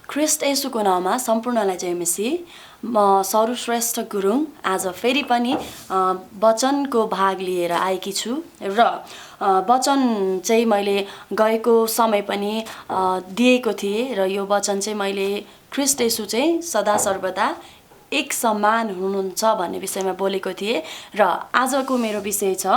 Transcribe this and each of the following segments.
ख्रिस्ट येशूको नाममा सम्पूर्णलाई जय मसी। म सर्वश्रेष्ठ गुरुङ आज फेरि पनि वचनको भाग लिएर आएकी छु र वचन चाहिँ मैले गएको समय पनि दिएको थिएँ र यो वचन चाहिँ मैले ख्रिस्ट येशू चाहिँ सदा सर्वदा एक समान हुनुहुन्छ भन्ने विषयमा बोलेको थिएँ र आजको मेरो विषय छ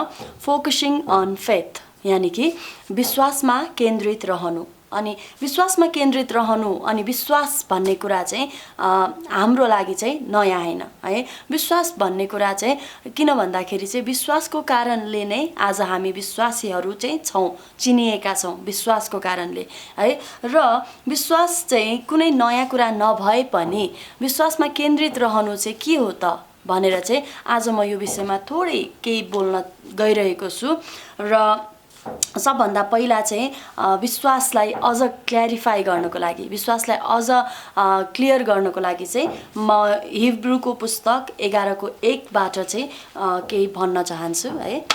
फोकसिङ अन फेथ, यानि कि विश्वासमा केन्द्रित रहनु। अनि विश्वासमा केन्द्रित रहनु अनि विश्वास भन्ने कुरा चाहिँ हाम्रो लागि चाहिँ नयाँ हैन है। विश्वास भन्ने कुरा चाहिँ किन भन्दाखेरि चाहिँ विश्वासको कारणले नै आज हामी विश्वासीहरू चाहिँ छौँ, चिनिएका छौँ विश्वासको कारणले है। र विश्वास चाहिँ कुनै नयाँ कुरा नभए पनि विश्वासमा केन्द्रित रहनु चाहिँ के हो त भनेर चाहिँ आज म यो विषयमा थोरै केही बोल्न गइरहेको छु। र सबभन्दा पहिला चाहिँ विश्वासलाई अझ क्ल्यारिफाई गर्नको लागि, विश्वासलाई अझ क्लियर गर्नको लागि चाहिँ म हिब्रूको पुस्तक 11:1बाट चाहिँ केही भन्न चाहन्छु है।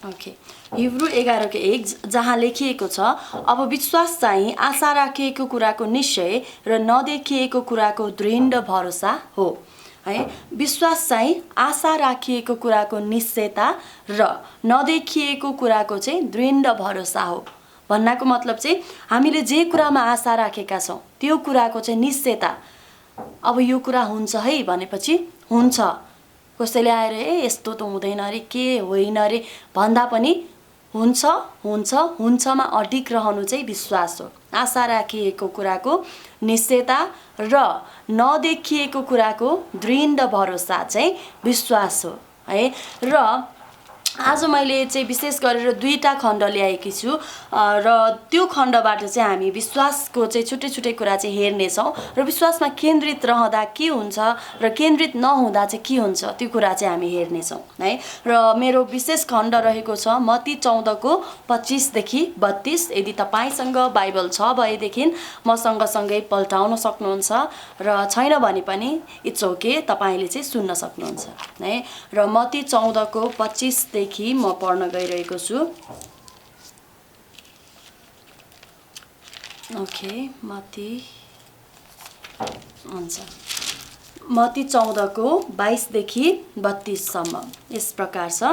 ओके, हिब्रू 11:1 जहाँ लेखिएको छ, अब विश्वास चाहिँ आशा राखिएको कुराको निश्चय र नदेखिएको कुराको दृढ भरोसा हो है। विश्वास चाहिँ आशा राखिएको कुराको निश्चयता र नदेखिएको कुराको चाहिँ दृढ भरोसा हो। भन्नाको मतलब चाहिँ हामीले जे कुरामा आशा राखेका छौँ त्यो कुराको चाहिँ निश्चयता, अब यो कुरा हुन्छ है भनेपछि हुन्छ। कसैले आएर यस्तो त हुँदैन अरे, के होइन अरे भन्दा पनि हुन्छ हुन्छ हुन्छमा अडिग रहनु चाहिँ विश्वास हो। आशा राखिएको कुराको निश्चयता र नदेखिएको कुराको दृढ भरोसा चाहिँ विश्वास हो है। र आज मैले चाहिँ विशेष गरेर दुईटा खण्ड ल्याएकी छु र त्यो खण्डबाट चाहिँ हामी विश्वासको चाहिँ छुट्टै छुट्टै कुरा चाहिँ हेर्नेछौँ र विश्वासमा केन्द्रित रहँदा के हुन्छ र केन्द्रित नहुँदा चाहिँ के हुन्छ त्यो कुरा चाहिँ हामी हेर्नेछौँ है। र मेरो विशेष खण्ड रहेको छ मत्ती 14:25-32। यदि तपाईँसँग बाइबल छ भएदेखि मसँग सँगै पल्टाउन सक्नुहुन्छ र छैन भने पनि इट्स ओके, तपाईँले चाहिँ सुन्न सक्नुहुन्छ है। र मत्ती 14:25 म पढ्न गइरहेको छु। ओके, मत्ती 14:22-32 यस प्रकार छ।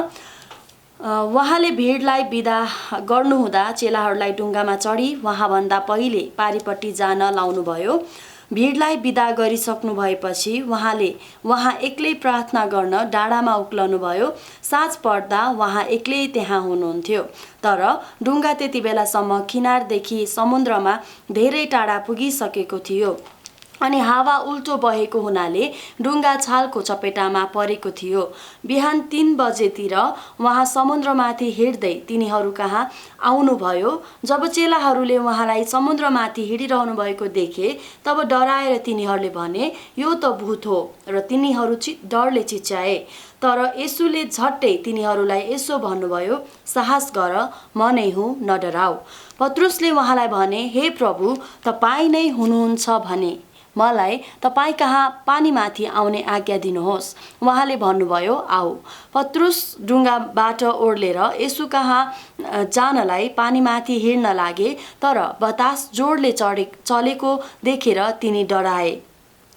उहाँले भिडलाई बिदा गर्नुहुँदा चेलाहरूलाई डुङ्गामा चढी उहाँभन्दा पहिले पारिपट्टि जान लाउनुभयो। भिडलाई बिदा गरिसक्नु भएपछि उहाँ एक्लै प्रार्थना गर्न डाँडामा उक्लनुभयो। साँझ पर्दा उहाँ एक्लै त्यहाँ हुनुहुन्थ्यो, तर डुङ्गा त्यति बेलासम्म किनारदेखि समुद्रमा धेरै टाढा पुगिसकेको थियो अनि हावा उल्टो बहेको हुनाले डुङ्गा छालको चपेटामा परेको थियो। बिहान 3 बजेतिर उहाँ समुद्रमाथि हिँड्दै तिनीहरू कहाँ आउनुभयो। जब चेलाहरूले उहाँलाई समुद्रमाथि हिँडिरहनु भएको देखे तब डराएर तिनीहरूले भने यो त भूत हो र तिनीहरू डरले चिच्याए। तर येशूले झट्टै तिनीहरूलाई यसो भन्नुभयो, साहस गर, म नै हुँ, नडराऊ। पत्रुसले उहाँलाई भने, हे प्रभु, तपाईँ नै हुनुहुन्छ भने मलाई तपाईँ कहाँ पानीमाथि आउने आज्ञा दिनुहोस्। उहाँले भन्नुभयो, आऊ। पत्रुस डुङ्गाबाट ओर्लेर येशू कहाँ जानलाई पानीमाथि हिँड्न लागे, तर बतास जोडले चलेको देखेर तिनी डराए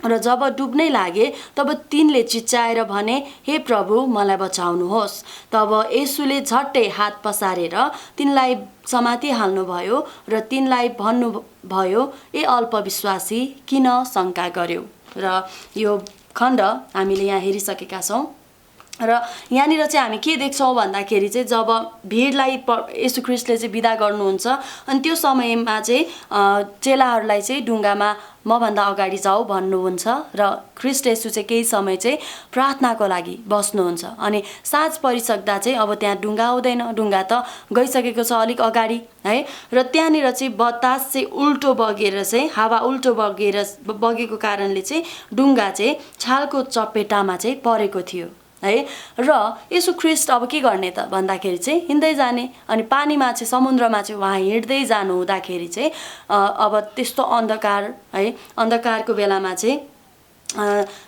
र जब डुब्नै लागे तब तिनले चिच्चाएर भने, हे प्रभु, मलाई बचाउनुहोस्। तब येशूले झट्टै हात पसारेर तिनलाई समातिहाल्नुभयो र तिनलाई भन्नुभयो, ए अल्पविश्वासी, किन शङ्का गर्यो। र यो खण्ड हामीले यहाँ हेरिसकेका छौँ र यहाँनिर चाहिँ हामी के देख्छौँ भन्दाखेरि चाहिँ जब भिडलाई येशू ख्रिस्टले चाहिँ बिदा गर्नुहुन्छ अनि त्यो समयमा चाहिँ चेलाहरूलाई चाहिँ डुङ्गामा मभन्दा अगाडि जाऊ भन्नुहुन्छ र ख्रिस्ट येशू चाहिँ केही समय चाहिँ प्रार्थनाको लागि बस्नुहुन्छ। अनि साँझ परिसक्दा चाहिँ अब त्यहाँ डुङ्गा आउँदैन, डुङ्गा त गइसकेको छ अलिक अगाडि है। र त्यहाँनिर चाहिँ बतास चाहिँ उल्टो बगेर चाहिँ हावा उल्टो बगेको कारणले चाहिँ डुङ्गा चाहिँ छालको चपेटामा चाहिँ परेको थियो है। र येशू ख्रिस्ट अब के गर्ने त भन्दाखेरि चाहिँ हिँड्दै जाने अनि पानीमा चाहिँ समुद्रमा चाहिँ उहाँ हिँड्दै जानु हुँदाखेरि चाहिँ अब त्यस्तो अन्धकार है, अन्धकारको बेलामा चाहिँ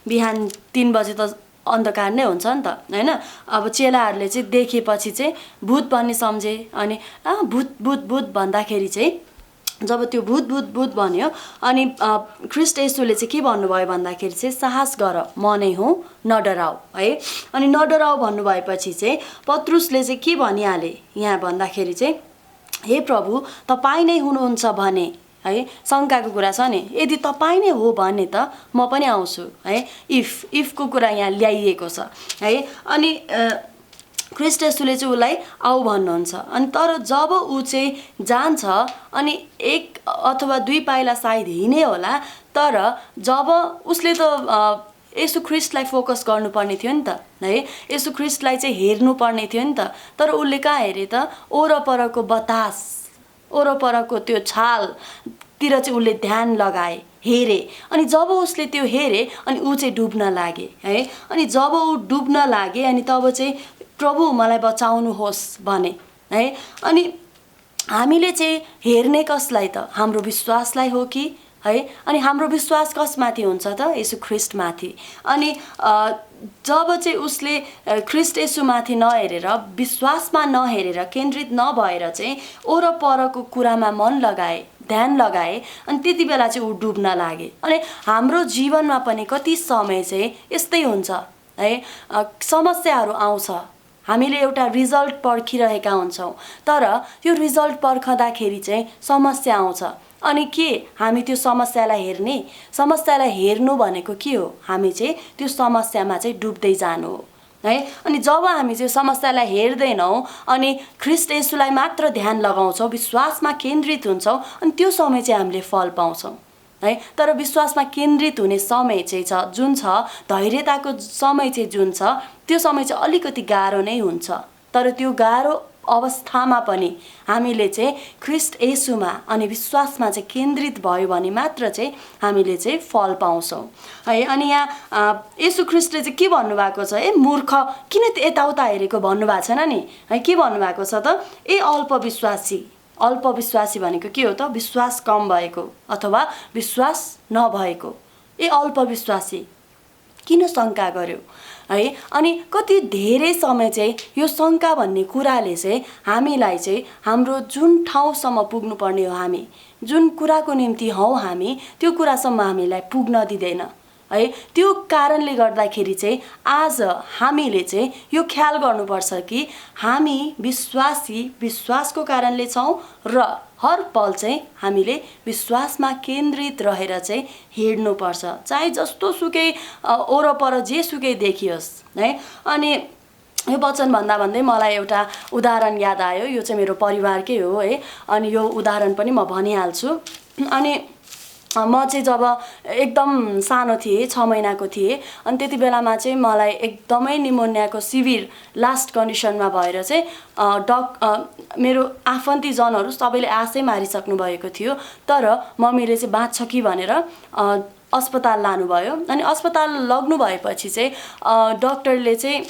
बिहान 3 बजे त अन्धकार नै हुन्छ नि त हैन। अब चेलाहरूले चाहिँ देखेपछि चाहिँ भूत भन्ने सम्झे अनि भूत भूत भूत भन्दाखेरि चाहिँ जब त्यो भूत भूत भूत भन्यो अनि ख्रीष्ट येशूले चाहिँ के भन्नुभयो भन्दाखेरि चाहिँ साहस गर म नै हुँ न डराऊ है। अनि न डराऊ भन्नुभएपछि चाहिँ पत्रुसले चाहिँ के भनिहाले यहाँ भन्दाखेरि चाहिँ हे प्रभु तपाईँ नै हुनुहुन्छ भने है, शङ्काको कुरा छ नि, यदि तपाईँ नै हो भने त म पनि आउँछु है। इफको कुरा यहाँ ल्याइएको छ है। अनि ख्रीष्ट येशूले चाहिँ उसलाई आऊ भन्नुहुन्छ। अनि तर जब ऊ चाहिँ जान्छ अनि 1 अथवा 2 पाइला सायद हिँडे होला, तर जब उसले त येशू ख्रीष्टलाई फोकस गर्नुपर्ने थियो नि त है, येशू ख्रीष्टलाई चाहिँ हेर्नुपर्ने थियो नि त। तर उसले कहाँ हेरे त, ओरपरको बतास, ओरपरको त्यो छालतिर चाहिँ उसले ध्यान लगाए, हेरे। अनि जब उसले त्यो हेरे अनि ऊ चाहिँ डुब्न लागे है। अनि जब ऊ डुब्न लागे अनि तब चाहिँ प्रभु मलाई बचाउनुहोस् भने है। अनि हामीले चाहिँ हेर्ने कसलाई त, हाम्रो विश्वासलाई हो कि है। अनि हाम्रो विश्वास कसमाथि हुन्छ त, येशू ख्रीष्टमाथि। अनि जब चाहिँ उसले ख्रीष्ट येशूमाथि नहेरेर, विश्वासमा नहेरेर, केन्द्रित नभएर चाहिँ ओरपरको कुरामा मन लगाए, ध्यान लगाए, अनि त्यति बेला चाहिँ ऊ डुब्न लागे। अनि हाम्रो जीवनमा पनि कति समय चाहिँ यस्तै हुन्छ है, समस्याहरू आउँछ, हामीले एउटा रिजल्ट पर्खिरहेका हुन्छौँ, तर त्यो रिजल्ट पर्खँदाखेरि चाहिँ समस्या आउँछ। अनि के हामी त्यो समस्यालाई हेर्ने, समस्यालाई हेर्नु भनेको के हो, हामी चाहिँ त्यो समस्यामा चाहिँ डुब्दै जानु हो है। अनि जब हामी चाहिँ समस्यालाई हेर्दैनौँ अनि ख्रीष्ट येशूलाई मात्र ध्यान लगाउँछौँ, विश्वासमा केन्द्रित हुन्छौँ, अनि त्यो समय चाहिँ हामीले फल पाउँछौँ है। तर विश्वासमा केन्द्रित हुने समय चाहिँ छ जुन छ, धैर्यताको समय चाहिँ जुन छ, त्यो समय चाहिँ अलिकति गाह्रो नै हुन्छ। तर त्यो गाह्रो अवस्थामा पनि हामीले चाहिँ ख्रीष्ट येशूमा अनि विश्वासमा चाहिँ केन्द्रित भयो भने मात्र चाहिँ हामीले चाहिँ फल पाउँछौँ है। अनि यहाँ येशू ख्रीष्टले चाहिँ के भन्नुभएको छ, ए मूर्ख किन यताउता हेरेको भन्नुभएको छैन नि है। के भन्नुभएको छ त, ए अल्पविश्वासी। अल्पविश्वासी भनेको के हो त, विश्वास कम भएको अथवा विश्वास नभएको। ए अल्पविश्वासी किन शङ्का गर्यो है। अनि कति धेरै समय चाहिँ यो शङ्का भन्ने कुराले चाहिँ हामीलाई चाहिँ हाम्रो जुन ठाउँसम्म पुग्नुपर्ने हो, हामी जुन कुराको निम्ति हौ हामी, त्यो कुरासम्म हामीलाई पुग्न दिँदैन है। त्यो कारणले गर्दाखेरि चाहिँ आज हामीले चाहिँ यो ख्याल गर्नुपर्छ कि हामी विश्वासको कारणले छौँ र हर पल चाहिँ हामीले विश्वासमा केन्द्रित रहेर चाहिँ हिँड्नुपर्छ, चाहे जस्तो सुकै ओरपर जे सुकै देखियोस् है। अनि यो वचन भन्दा भन्दै मलाई एउटा उदाहरण याद आयो, यो चाहिँ मेरो परिवारकै हो है। अनि यो उदाहरण पनि म भनिहाल्छु। अनि म चाहिँ जब एकदम सानो थिएँ, 6 महिनाको थिएँ, अनि त्यति बेलामा चाहिँ मलाई एकदमै निमोनियाको सिभियर लास्ट कन्डिसनमा भएर चाहिँ मेरो आफन्तीजनहरू सबैले आशै मारिसक्नु भएको थियो। तर मम्मीले चाहिँ बाँच्छ कि भनेर अस्पताल लानुभयो। अनि अस्पताल लग्नु भएपछि चाहिँ डक्टरले चाहिँ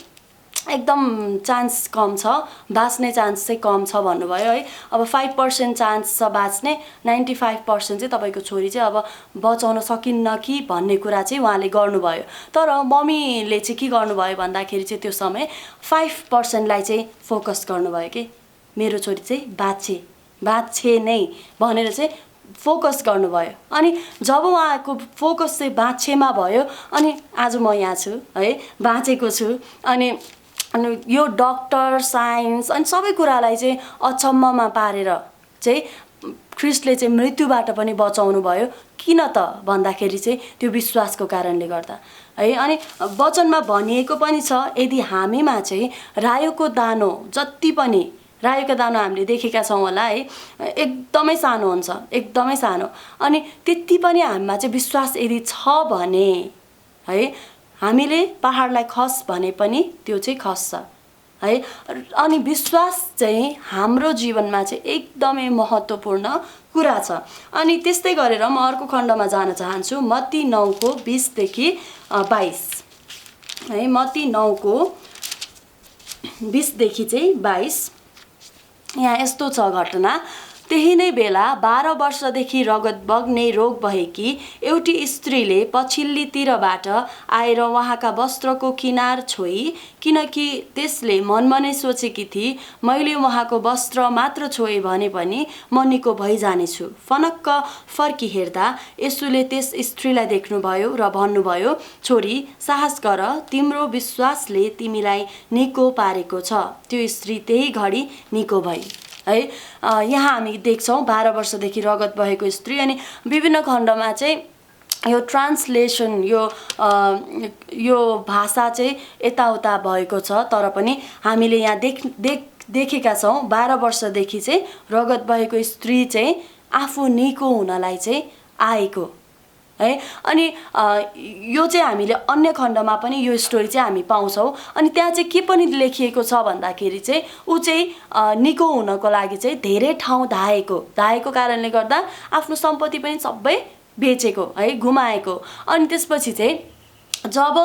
एकदम चान्स कम छ, बाँच्ने चान्स चाहिँ कम छ भन्नुभयो है। अब 5% चान्स छ बाँच्ने, 95% चाहिँ तपाईँको छोरी चाहिँ अब बचाउन सकिन्न कि भन्ने कुरा चाहिँ उहाँले गर्नुभयो। तर मम्मीले चाहिँ के गर्नुभयो भन्दाखेरि चाहिँ त्यो समय 5%लाई चाहिँ फोकस गर्नुभयो कि मेरो छोरी चाहिँ बाँचे नै भनेर चाहिँ फोकस गर्नुभयो। अनि जब उहाँको फोकस चाहिँ बाँचेमा भयो अनि आज म यहाँ छु है, बाँचेको छु। अनि यो डक्टर, साइन्स अनि सबै कुरालाई चाहिँ अचम्ममा पारेर चाहिँ ख्रीष्टले चाहिँ मृत्युबाट पनि बचाउनु भयो। किन त भन्दाखेरि चाहिँ त्यो विश्वासको कारणले गर्दा है। अनि वचनमा भनिएको पनि छ, यदि हामीमा चाहिँ रायोको दानो जति पनि, रायोको दानो हामीले देखेका छौँ होला है, एकदमै सानो हुन्छ, एकदमै सानो। अनि त्यति पनि हामीमा चाहिँ विश्वास यदि छ भने है, हामीले पहाडलाई खस भने पनि त्यो चाहिँ खस्छ है। अनि विश्वास चाहिँ हाम्रो जीवनमा चाहिँ एकदमै महत्त्वपूर्ण कुरा छ। अनि त्यस्तै गरेर म अर्को खण्डमा जान चाहन्छु, मत्ती 9को 20 देखि 22 है। मत्ती 9को 20 देखि चाहिँ 22 यहाँ यस्तो छ घटना, त्यही नै बेला 12 वर्षदेखि रगत बग्ने रोग भएकी एउटी स्त्रीले पछिल्लीतिरबाट आएर उहाँका वस्त्रको किनार छोई, किनकि त्यसले मनमा नै सोचेकी थिई, मैले उहाँको वस्त्र मात्र छोएँ भने पनि म निको भइजानेछु। फनक्क फर्की हेर्दा येशूले त्यस स्त्रीलाई देख्नुभयो र भन्नुभयो, छोरी, साहस गर, तिम्रो विश्वासले तिमीलाई निको पारेको छ। त्यो स्त्री त्यही घडी निको भई। है, यहाँ हामी देख्छौँ 12 वर्षदेखि रगत बहेको स्त्री। अनि विभिन्न खण्डमा चाहिँ यो ट्रान्सलेसन यो भाषा चाहिँ यताउता भएको छ, तर पनि हामीले यहाँ देखेका छौँ 12 वर्षदेखि चाहिँ रगत बहेको स्त्री चाहिँ आफू निको हुनलाई चाहिँ आएको है। अनि यो चाहिँ हामीले अन्य खण्डमा पनि यो स्टोरी चाहिँ हामी पाउँछौँ। अनि त्यहाँ चाहिँ के पनि लेखिएको छ भन्दाखेरि चाहिँ ऊ चाहिँ निको हुनको लागि चाहिँ धेरै ठाउँ धाएको कारणले गर्दा आफ्नो सम्पत्ति पनि सबै बेचेको है, गुमाएको। अनि त्यसपछि चाहिँ जब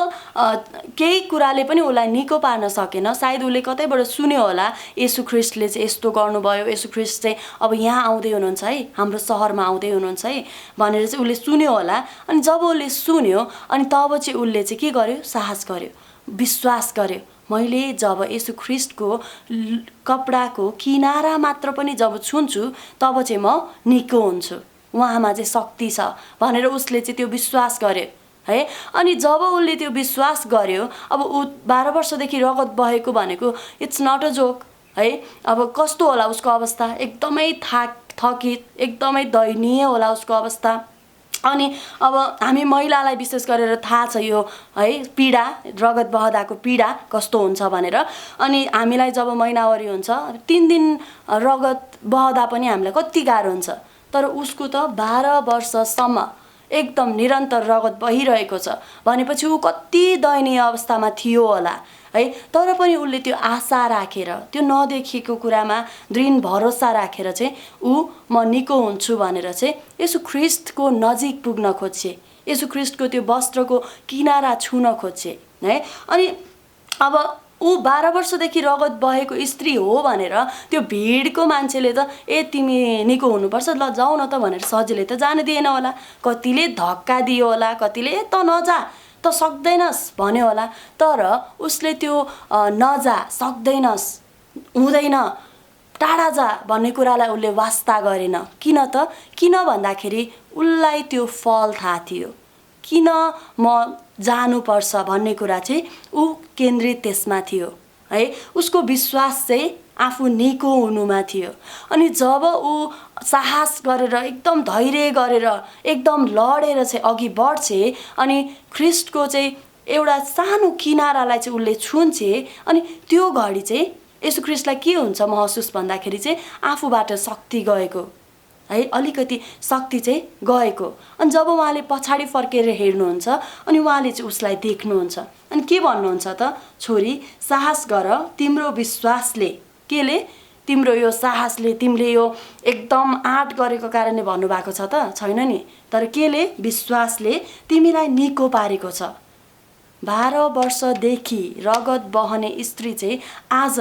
केही कुराले पनि उसलाई निको पार्न सकेन, सायद उसले कतैबाट सुन्यो होला येशू ख्रिस्टले चाहिँ यस्तो गर्नुभयो, येशू ख्रिस्ट चाहिँ अब यहाँ आउँदै हुनुहुन्छ है, हाम्रो सहरमा आउँदै हुनुहुन्छ है भनेर चाहिँ उसले सुन्यो होला। अनि जब उसले सुन्यो अनि तब चाहिँ उसले चाहिँ के गर्यो, साहस गर्यो, विश्वास गर्यो। मैले जब येशू ख्रिस्टको कपडाको किनारा मात्र पनि जब छुन्छु तब चाहिँ म निको हुन्छु, उहाँमा चाहिँ शक्ति छ भनेर उसले चाहिँ त्यो विश्वास गर्यो है। अनि जब उसले त्यो विश्वास गर्यो, अब ऊ 12 वर्षदेखि रगत बहेको भनेको इट्स नट अ जोक है। अब कस्तो होला उसको अवस्था, एकदमै थकित, एकदमै दयनीय होला उसको अवस्था। अनि अब हामी महिलालाई विशेष गरेर थाहा छ यो है पीडा, रगत बहदाको पीडा कस्तो हुन्छ भनेर। अनि हामीलाई जब महिनावारी हुन्छ 3 दिन रगत बहदा पनि हामीलाई कति गाह्रो हुन्छ, तर उसको त 12 वर्षसम्म एकदम निरन्तर रगत बहिरहेको छ भनेपछि ऊ कति दयनीय अवस्थामा थियो होला है। तर पनि उसले त्यो आशा राखेर, त्यो नदेखिएको कुरामा दृढ भरोसा राखेर चाहिँ ऊ म निको हुन्छु भनेर चाहिँ येशू ख्रिस्टको नजिक पुग्न खोज्छे, येशू ख्रिस्टको त्यो वस्त्रको किनारा छुन खोज्छे है। अनि अब ऊ 12 वर्षदेखि रगत बहेको स्त्री हो भनेर त्यो भिडको मान्छेले त तिमी निको हुनुपर्छ, ल जाऊ न त भनेर सजिलै त जान दिएन होला। कतिले धक्का दियो होला, कतिले त नजा, त सक्दैनस् भन्यो होला। तर उसले त्यो नजा, सक्दैनस्, हुँदैन, टाढा जा भन्ने कुरालाई उसले वास्ता गरेन। किन भन्दाखेरि उसलाई त्यो फल थाहा थियो, किन म जानुपर्छ भन्ने कुरा चाहिँ ऊ केन्द्रित त्यसमा थियो है। उसको विश्वास चाहिँ आफू निको हुनुमा थियो। अनि जब ऊ साहस गरेर, एकदम धैर्य गरेर, एकदम लडेर चाहिँ अघि बढ्छे अनि ख्रिस्टको चाहिँ एउटा सानो किनारालाई चाहिँ उसले छुन्छे, अनि त्यो घडी चाहिँ येशू ख्रिस्टलाई के हुन्छ महसुस भन्दाखेरि चाहिँ आफूबाट शक्ति गएको है, अलिकति शक्ति चाहिँ गएको। अनि जब उहाँले पछाडि फर्केर हेर्नुहुन्छ अनि उहाँले चाहिँ उसलाई देख्नुहुन्छ अनि के भन्नुहुन्छ त, छोरी साहस गर, तिम्रो विश्वासले, केले, तिम्रो यो साहसले, तिमीले यो एकदम आँट गरेको कारणले भन्नुभएको छ त छैन नि, तर केले, विश्वासले तिमीलाई निको पारेको छ। 12 वर्षदेखि रगत बहने स्त्री चाहिँ आज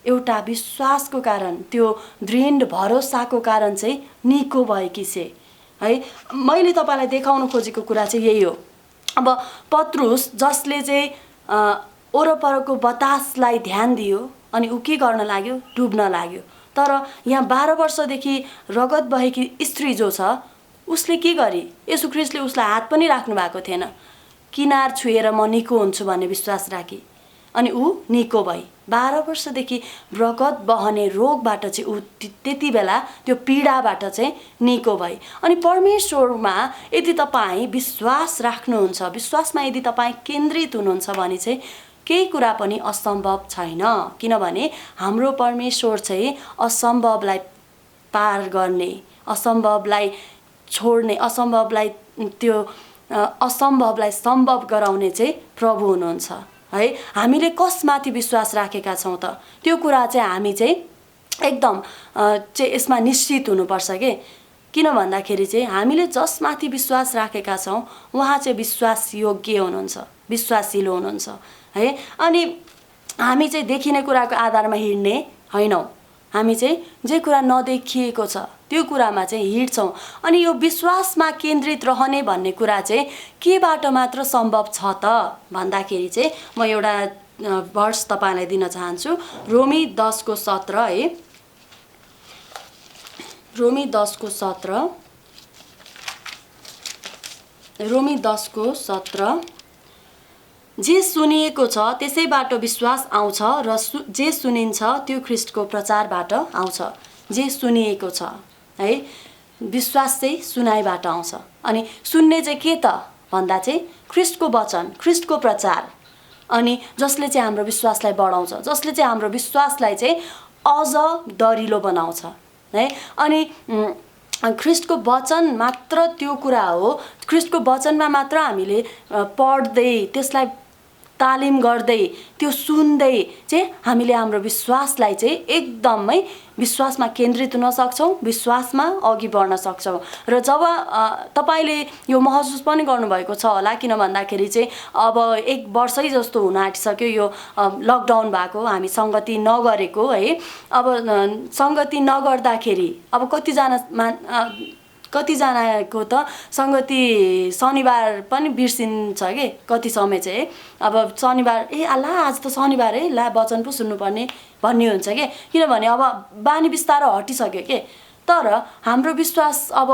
एउटा विश्वासको कारण, त्यो दृढ भरोसाको कारण चाहिँ निको भएकी छे है। मैले तपाईलाई देखाउन खोजेको कुरा चाहिँ यही हो। अब पत्रुस जसले चाहिँ वरपरको बतासलाई ध्यान दियो अनि ऊ के गर्न लाग्यो, डुब्न लाग्यो। तर यहाँ 12 वर्षदेखि रगत बहेकी स्त्री जो छ उसले के गरी, येशू ख्रिस्टले उसलाई हात पनि राख्नु भएको थिएन, किनार छुएर म निको हुन्छु भन्ने विश्वास राखी अनि ऊ निको भई। 12 वर्षदेखि रगत बहने रोगबाट चाहिँ ऊ त्यति बेला त्यो पीडाबाट चाहिँ निको भई। अनि परमेश्वरमा यदि तपाईँ विश्वास राख्नुहुन्छ, विश्वासमा यदि तपाईँ केन्द्रित हुनुहुन्छ भने चाहिँ केही कुरा पनि असम्भव छैन। किनभने हाम्रो परमेश्वर चाहिँ असम्भवलाई पार गर्ने, असम्भवलाई छोड्ने, असम्भवलाई सम्भव गराउने चाहिँ प्रभु हुनुहुन्छ है। हामीले कसमाथि विश्वास राखेका छौँ त त्यो कुरा चाहिँ हामी चाहिँ एकदम चाहिँ यसमा निश्चित हुनुपर्छ के। किन भन्दाखेरि चाहिँ हामीले जसमाथि विश्वास राखेका छौँ उहाँ चाहिँ विश्वास योग्य हुनुहुन्छ, विश्वासिलो हुनुहुन्छ है। अनि हामी चाहिँ देखिने कुराको आधारमा हिँड्ने हैनौँ, हामी चाहिँ जे कुरा नदेखिएको छ त्यो कुरामा चाहिँ हिँड्छौँ। अनि यो विश्वासमा केन्द्रित रहने भन्ने कुरा चाहिँ केबाट मात्र सम्भव छ त भन्दाखेरि चाहिँ म एउटा भर्स तपाईँलाई दिन चाहन्छु। रोमी 10:17 है, रोमी 10:17, रोमी 10:17, जे सुनिएको छ त्यसैबाट विश्वास आउँछ र जे सुनिन्छ त्यो ख्रीष्टको प्रचारबाट आउँछ। जे सुनिएको छ है, विश्वास चाहिँ सुनाइबाट आउँछ। अनि सुन्ने चाहिँ के त भन्दा चाहिँ ख्रीष्टको वचन, ख्रीष्टको प्रचार, अनि जसले चाहिँ हाम्रो विश्वासलाई बढाउँछ, जसले चाहिँ हाम्रो विश्वासलाई चाहिँ अझ दरिलो बनाउँछ है। अनि ख्रीष्टको वचन मात्र त्यो कुरा हो, ख्रीष्टको वचनमा मात्र हामीले पढ्दै त्यसलाई तालिम गर्दै त्यो सुन्दै चाहिँ हामीले हाम्रो विश्वासलाई चाहिँ एकदमै विश्वासमा केन्द्रित हुन सक्छौँ, विश्वासमा अघि बढ्न सक्छौँ। र जब तपाईँले यो महसुस पनि गर्नुभएको छ होला, किन भन्दाखेरि चाहिँ अब 1 वर्षै जस्तो हुन आँटिसक्यो यो लकडाउन भएको, हामी सङ्गति नगरेको है। अब सङ्गति नगर्दाखेरि अब कतिजनाको त सङ्गति शनिबार पनि बिर्सिन्छ कि कति समय चाहिँ अब शनिबार अल्ला आज त शनिबार है, ला वचन पो सुन्नुपर्ने भन्ने हुन्छ कि, किनभने अब बानी बिस्तारो हटिसक्यो कि। तर हाम्रो विश्वास अब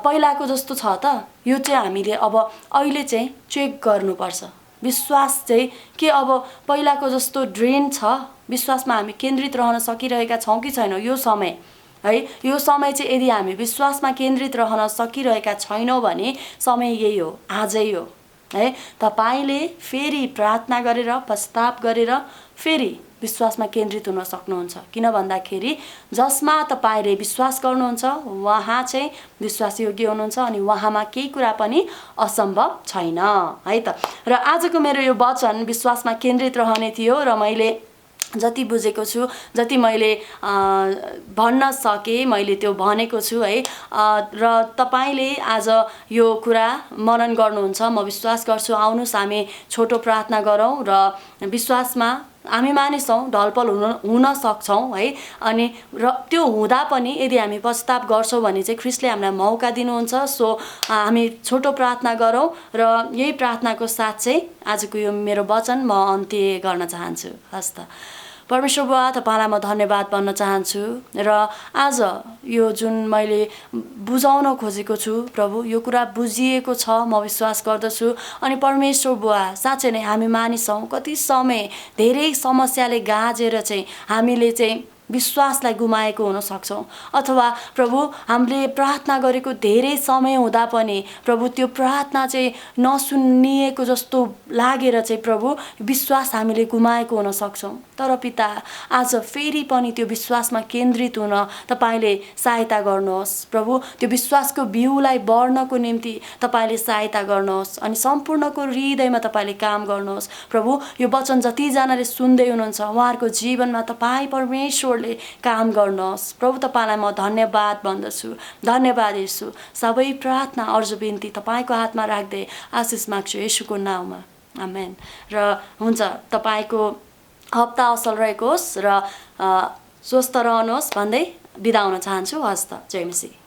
पहिलाको जस्तो छ त, यो चाहिँ हामीले अब अहिले चाहिँ चेक गर्नुपर्छ। विश्वास चाहिँ के अब पहिलाको जस्तो ड्रेन छ, विश्वासमा हामी केन्द्रित रहन सकिरहेका छौँ कि छैनौँ यो समय है। यो समय चाहिँ यदि हामी विश्वासमा केन्द्रित रहन सकिरहेका छैनौँ भने समय यही हो, आजै हो है। तपाईँले फेरि प्रार्थना गरेर पश्चाताप गरेर फेरि विश्वासमा केन्द्रित हुन सक्नुहुन्छ। किन भन्दाखेरि जसमा तपाईँले विश्वास गर्नुहुन्छ उहाँ चाहिँ विश्वासयोग्य हुनुहुन्छ अनि उहाँमा केही कुरा पनि असम्भव छैन है त। र आजको मेरो यो वचन विश्वासमा केन्द्रित रहने थियो र मैले जति बुझेको छु, जति मैले भन्न सकेँ मैले त्यो भनेको छु है। र तपाईँले आज यो कुरा मनन गर्नुहुन्छ म विश्वास गर्छु। आउनुहोस् हामी छोटो प्रार्थना गरौँ र विश्वासमा हामी मानिसौँ ढलपल हुन सक्छौँ है। अनि र त्यो हुँदा पनि यदि हामी पश्चाताप गर्छौँ भने चाहिँ ख्रीष्टले हामीलाई मौका दिनुहुन्छ। सो हामी छोटो प्रार्थना गरौँ र यही प्रार्थनाको साथ चाहिँ आजको यो मेरो वचन म अन्त्य गर्न चाहन्छु। हस् त। परमेश्वर बुवा, तपाईँलाई म धन्यवाद भन्न चाहन्छु र आज यो जुन मैले बुझाउन खोजेको छु प्रभु, यो कुरा बुझिएको छ म विश्वास गर्दछु। अनि परमेश्वर बुवा, साँच्चै नै हामी मानिसौँ कति समय धेरै समस्याले गाजेर चाहिँ हामीले चाहिँ विश्वासलाई गुमाएको हुन सक्छौँ, अथवा प्रभु हामीले प्रार्थना गरेको धेरै समय हुँदा पनि प्रभु त्यो प्रार्थना चाहिँ नसुनिएको जस्तो लागेर चाहिँ प्रभु विश्वास हामीले गुमाएको हुन सक्छौँ। तर पिता, आज फेरि पनि त्यो विश्वासमा केन्द्रित हुन तपाईँले सहायता गर्नुहोस् प्रभु। त्यो विश्वासको बिउलाई बढ्नको निम्ति तपाईँले सहायता गर्नुहोस् अनि सम्पूर्णको हृदयमा तपाईँले काम गर्नुहोस् प्रभु। यो वचन जतिजनाले सुन्दै हुनुहुन्छ उहाँहरूको जीवनमा तपाईँ परमेश्वरले काम गर्नुहोस् प्रभु। तपाईँलाई म धन्यवाद भन्दछु। धन्यवाद येशू। सबै प्रार्थना अर्ज बिन्ती तपाईँको हातमा राख्दै आशिष माग्छु येशूको नाउँमा, आमेन। र हुन्छ, तपाईँको हप्ता असल रहेको होस् र स्वस्थ रहनुहोस् भन्दै बिदा हुन चाहन्छु। हस्त। जय मसीह।